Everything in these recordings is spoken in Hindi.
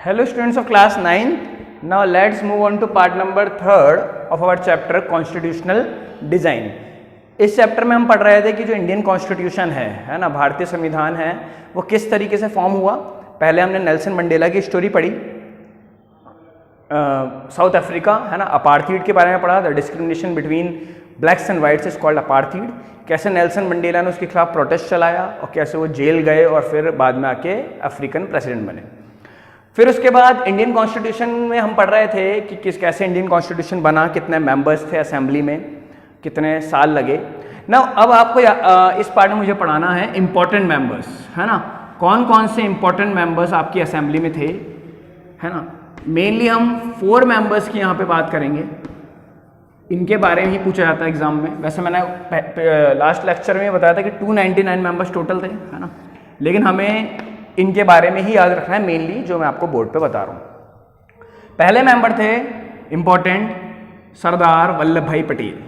Hello students of class 9th. Now let's move on to part number 3rd of our chapter Constitutional Design. इस चैप्टर में हम पढ़ रहे थे कि जो इंडियन कॉन्स्टिट्यूशन है ना, भारतीय संविधान है, वो किस तरीके से फॉर्म हुआ। पहले हमने नेल्सन मंडेला की स्टोरी पढ़ी, साउथ अफ्रीका है ना, अपार्थीड के बारे में पढ़ा। The discrimination between blacks and whites is called apartheid. कैसे नेल्सन मंडेला ने उसके खिलाफ प्रोटेस्ट चलाया और कैसे वो जेल गए और फिर बाद में आके अफ्रीकन प्रेसिडेंट बने। फिर उसके बाद इंडियन कॉन्स्टिट्यूशन में हम पढ़ रहे थे कि कैसे इंडियन कॉन्स्टिट्यूशन बना, कितने मेंबर्स थे असेंबली में, कितने साल लगे ना। अब आपको इस पार्ट में मुझे पढ़ाना है इंपॉर्टेंट मेंबर्स, है ना। कौन कौन से इंपॉर्टेंट मेंबर्स आपकी असेंबली में थे, है ना। मेनली हम 4 मेंबर्स की यहाँ पे बात करेंगे। इनके बारे में ही पूछा जाता है एग्जाम में। वैसे मैंने लास्ट लेक्चर में बताया था कि 299 मेंबर्स टोटल थे, है ना, लेकिन हमें इनके बारे में ही याद रखना है मेनली, जो मैं आपको बोर्ड पे बता रहा हूँ। पहले मेंबर थे इंपॉर्टेंट सरदार वल्लभ भाई पटेल।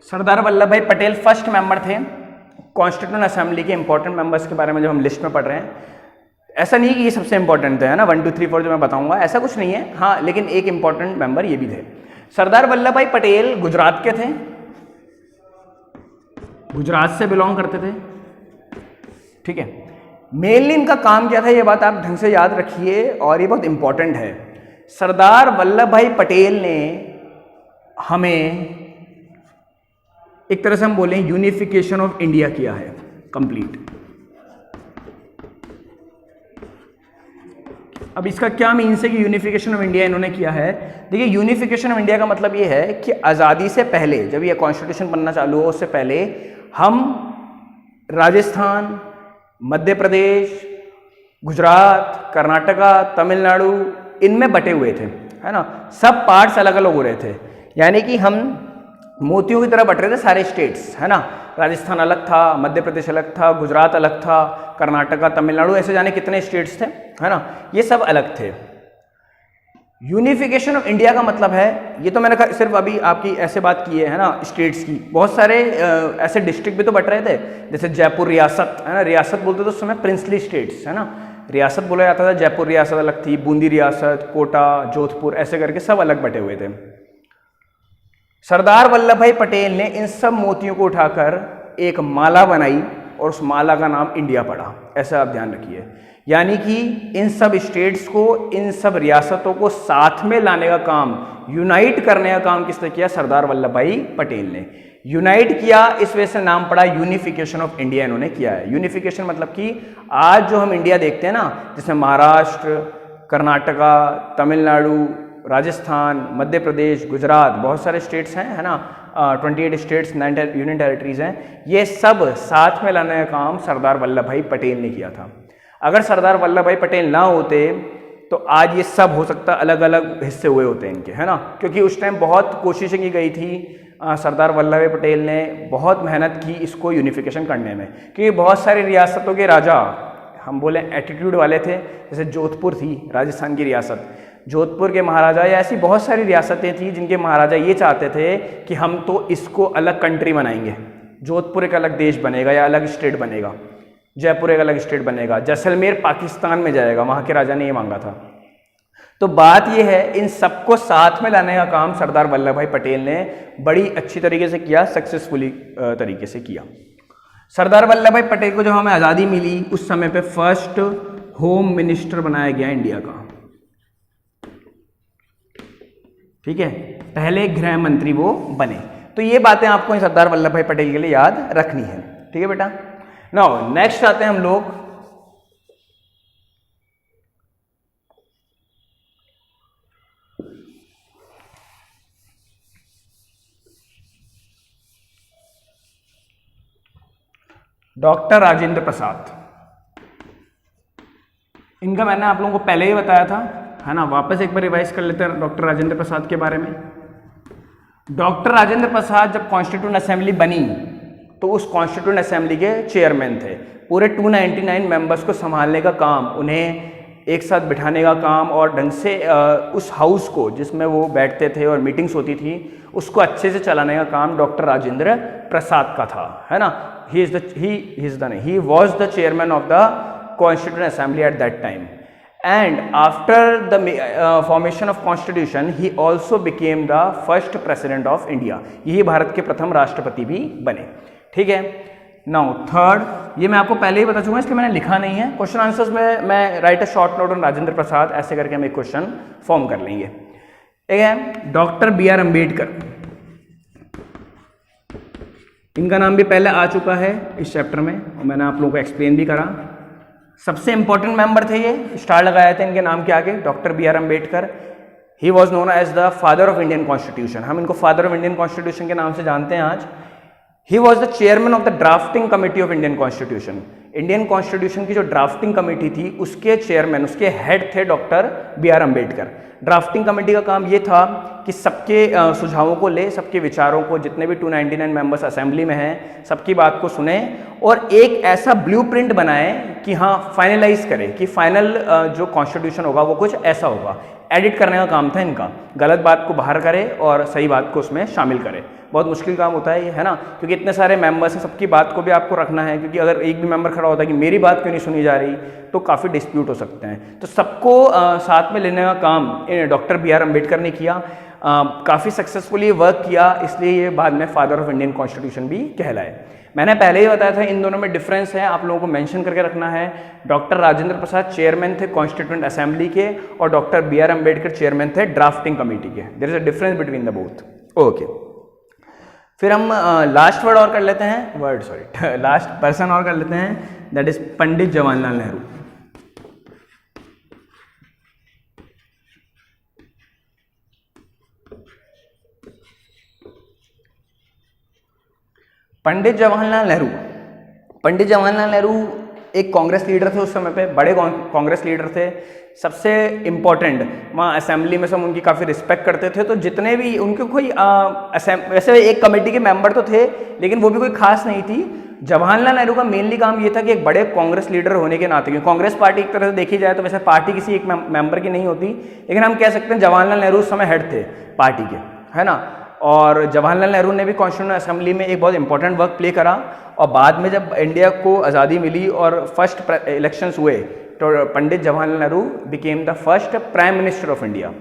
सरदार वल्लभ भाई पटेल फर्स्ट मेंबर थे कॉन्स्टिट्यूशन असेंबली के। इंपॉर्टेंट मेंबर्स के बारे में जब हम लिस्ट में पढ़ रहे हैं, ऐसा नहीं कि ये सबसे इंपॉर्टेंट थे, है ना, 1 2 3 4 जो मैं बताऊंगा, ऐसा कुछ नहीं है। हाँ, लेकिन एक इंपॉर्टेंट मेंबर ये भी थे। सरदार वल्लभ भाई पटेल गुजरात के थे, गुजरात से बिलोंग करते थे, ठीक है। मेनली इनका काम क्या था, ये बात आप ढंग से याद रखिए और ये बहुत इंपॉर्टेंट है। सरदार वल्लभ भाई पटेल ने हमें एक तरह से हम बोलें यूनिफिकेशन ऑफ इंडिया किया है कंप्लीट। अब इसका क्या मीन्स है कि यूनिफिकेशन ऑफ इंडिया इन्होंने किया है। देखिए, यूनिफिकेशन ऑफ इंडिया का मतलब ये है कि आज़ादी से पहले, जब ये कॉन्स्टिट्यूशन बनना चालू हो, उससे पहले हम राजस्थान, मध्य प्रदेश, गुजरात, कर्नाटका, तमिलनाडु, इनमें बटे हुए थे, है ना। सब पार्ट्स अलग अलग हो रहे थे, यानी कि हम मोतियों की तरह बट रहे थे सारे स्टेट्स, है ना। राजस्थान अलग था, मध्य प्रदेश अलग था, गुजरात अलग था, कर्नाटका, तमिलनाडु, ऐसे जाने कितने स्टेट्स थे, है ना, ये सब अलग थे। यूनिफिकेशन ऑफ इंडिया का मतलब है, ये तो मैंने सिर्फ अभी आपकी ऐसे बात की है ना, स्टेट्स की। बहुत सारे ऐसे डिस्ट्रिक्ट भी तो बट रहे थे, जैसे जयपुर रियासत, है ना, रियासत बोलते तो उस समय प्रिंसली स्टेट्स, है ना, रियासत बोला जाता था। जयपुर रियासत अलग थी, बूंदी रियासत, कोटा, जोधपुर, ऐसे करके सब अलग बटे हुए थे। सरदार वल्लभ भाई पटेल ने इन सब मोतियों को उठाकर एक माला बनाई और उस माला का नाम इंडिया पड़ा। ऐसा आप ध्यान रखिए, यानी कि इन सब स्टेट्स को, इन सब रियासतों को साथ में लाने का काम, यूनाइट करने का काम किसने किया? सरदार वल्लभ भाई पटेल ने यूनाइट किया। इस वजह से नाम पड़ा यूनिफिकेशन ऑफ इंडिया, इन्होंने किया है। यूनिफिकेशन मतलब कि आज जो हम इंडिया देखते हैं ना, जिसमें महाराष्ट्र, कर्नाटका, तमिलनाडु, राजस्थान, मध्य प्रदेश, गुजरात, बहुत सारे स्टेट्स हैं, है ना, 28 स्टेट्स, 9 यूनियन टेरिटरीज हैं, ये सब साथ में लाने का काम सरदार वल्लभ भाई पटेल ने किया था। अगर सरदार वल्लभ भाई पटेल ना होते तो आज ये सब हो सकता अलग अलग हिस्से हुए होते इनके, है ना, क्योंकि उस टाइम बहुत कोशिशें की गई थी। सरदार वल्लभ भाई पटेल ने बहुत मेहनत की इसको यूनिफिकेशन करने में, क्योंकि बहुत सारी रियासतों के राजा, हम बोले एटीट्यूड वाले थे। जैसे जोधपुर थी राजस्थान की रियासत, जोधपुर के महाराजा, या ऐसी बहुत सारी रियासतें थी जिनके महाराजा ये चाहते थे कि हम तो इसको अलग कंट्री बनाएंगे, जोधपुर एक अलग देश बनेगा या अलग स्टेट बनेगा, जयपुर एक अलग स्टेट बनेगा, जैसलमेर पाकिस्तान में जाएगा, वहाँ के राजा ने ये मांगा था। तो बात ये है, इन सबको साथ में लाने का काम सरदार वल्लभ भाई पटेल ने बड़ी अच्छी तरीके से किया, सक्सेसफुली तरीके से किया। सरदार वल्लभ भाई पटेल को जब हमें आज़ादी मिली, उस समय पे फर्स्ट होम मिनिस्टर बनाया गया इंडिया का, ठीक है, पहले गृह मंत्री वो बने। तो ये बातें आपको सरदार वल्लभ भाई पटेल के लिए याद रखनी है, ठीक है बेटा। नाउ नेक्स्ट आते हैं हम लोग डॉक्टर राजेंद्र प्रसाद। इनका मैंने आप लोगों को पहले ही बताया था, है ना, वापस एक बार रिवाइज कर लेते हैं डॉक्टर राजेंद्र प्रसाद के बारे में। डॉक्टर राजेंद्र प्रसाद जब कॉन्स्टिट्यूशन असेंबली बनी तो उस कॉन्स्टिट्यूशन असेंबली के चेयरमैन थे। पूरे 299 मेंबर्स को संभालने का काम उन्हें एक साथ बिठाने का काम और ढंग से उस हाउस को जिसमें वो बैठते थे और मीटिंग्स होती थी उसको अच्छे से चलाने का काम डॉक्टर राजेंद्र प्रसाद का था, है ना। He was the chairman of the constituent assembly at that time and after the formation of constitution he also became the first president of India. यही भारत के प्रथम राष्ट्रपति भी बने, ठीक है। नाउ थर्ड, ये मैं आपको पहले ही बता चुका हूँ, इसलिए मैंने लिखा नहीं है। क्वेश्चन आंसर्स में मैं write a short note on Rajendra Prasad, ऐसे करके हम एक क्वेश्चन फॉर्म कर लेंगे, ठीक है। डॉक्टर बी आर अम्बेडकर, इनका नाम भी पहले आ चुका है इस चैप्टर में और मैंने आप लोगों को एक्सप्लेन भी करा। सबसे इंपॉर्टेंट मेंबर थे ये, स्टार लगाए थे इनके नाम के आगे, doctor B R Ambedkar. He was known as the father of Indian constitution, हम इनको फादर ऑफ इंडियन कॉन्स्टिट्यूशन के नाम से जानते हैं आज। He was the chairman of the drafting committee of Indian constitution. Indian constitution की जो ड्राफ्टिंग कमेटी थी उसके चेयरमैन, उसके हेड थे doctor B R Ambedkar. Drafting committee का काम ये था कि सबके सुझावों को ले, सबके विचारों को, जितने भी 299 मेंबर्स असेंबली में हैं सबकी बात को सुने और एक ऐसा ब्लूप्रिंट बनाए कि हाँ फाइनलाइज करें कि फाइनल जो कॉन्स्टिट्यूशन होगा वो कुछ ऐसा होगा। एडिट करने का काम था इनका, गलत बात को बाहर करे और सही बात को उसमें शामिल करे। बहुत मुश्किल काम होता है ये, है ना, क्योंकि इतने सारे मेंबर्स हैं, सबकी बात को भी आपको रखना है, क्योंकि अगर एक भी मेंबर खड़ा होता है कि मेरी बात क्यों नहीं सुनी जा रही तो काफ़ी डिस्प्यूट हो सकते हैं। तो सबको साथ में लेने का काम डॉक्टर बी आर अम्बेडकर ने किया, काफ़ी सक्सेसफुली वर्क किया, इसलिए ये बाद में फादर ऑफ इंडियन कॉन्स्टिट्यूशन भी कहलाए। मैंने पहले ही बताया था इन दोनों में डिफरेंस है, आप लोगों को मेंशन करके रखना है। डॉक्टर राजेंद्र प्रसाद चेयरमैन थे कॉन्स्टिट्यूएंट असेंबली के और doctor B R Ambedkar chairman थे ड्राफ्टिंग कमेटी के। There is a difference between the both, okay. फिर हम लास्ट वर्ड और कर लेते हैं, लास्ट पर्सन और कर लेते हैं, दैट इज पंडित जवाहरलाल नेहरू। पंडित जवाहरलाल नेहरू एक कांग्रेस लीडर थे उस समय पे, बड़े कांग्रेस लीडर थे, सबसे इम्पोर्टेंट, वहाँ असेंबली में सब उनकी काफ़ी रिस्पेक्ट करते थे। तो जितने भी उनके कोई वैसे एक कमेटी के मेंबर तो थे लेकिन वो भी कोई खास नहीं थी। जवाहरलाल नेहरू का मेनली काम ये था कि एक बड़े कांग्रेस लीडर होने के नाते, क्योंकि कांग्रेस पार्टी एक तरह से देखी जाए तो वैसे पार्टी किसी एक मेंबर की नहीं होती, लेकिन हम कह सकते हैं जवाहरलाल नेहरू उस समय हेड थे पार्टी के, है ना। और जवाहरलाल नेहरू ने भी कॉन्स्टिट्यूएंट असेंबली में एक बहुत इंपॉर्टेंट वर्क प्ले करा और बाद में जब इंडिया को आज़ादी मिली और फर्स्ट इलेक्शंस हुए तो Pandit Jawaharlal Nehru became the first prime minister of India.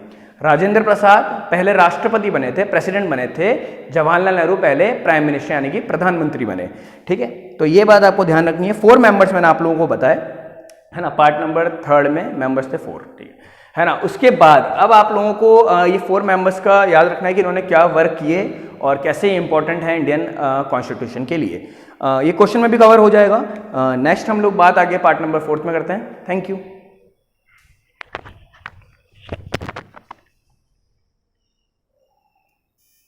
Rajendra Prasad पहले राष्ट्रपति बने थे, प्रेसिडेंट बने थे, जवाहरलाल नेहरू पहले प्राइम मिनिस्टर यानी कि प्रधानमंत्री बने, ठीक है। तो ये बात आपको ध्यान रखनी है। 4 मेंबर्स मैंने आप लोगों को बताया, है ना, पार्ट नंबर 3 में मेंबर्स थे 4, ठीक है ना। उसके बाद अब आप लोगों को ये 4 मेंबर्स का याद रखना है कि इन्होंने क्या वर्क किए और कैसे इंपॉर्टेंट है इंडियन कॉन्स्टिट्यूशन के लिए। ये क्वेश्चन में भी कवर हो जाएगा। नेक्स्ट हम लोग बात आगे पार्ट नंबर 4 में करते हैं। Thank you.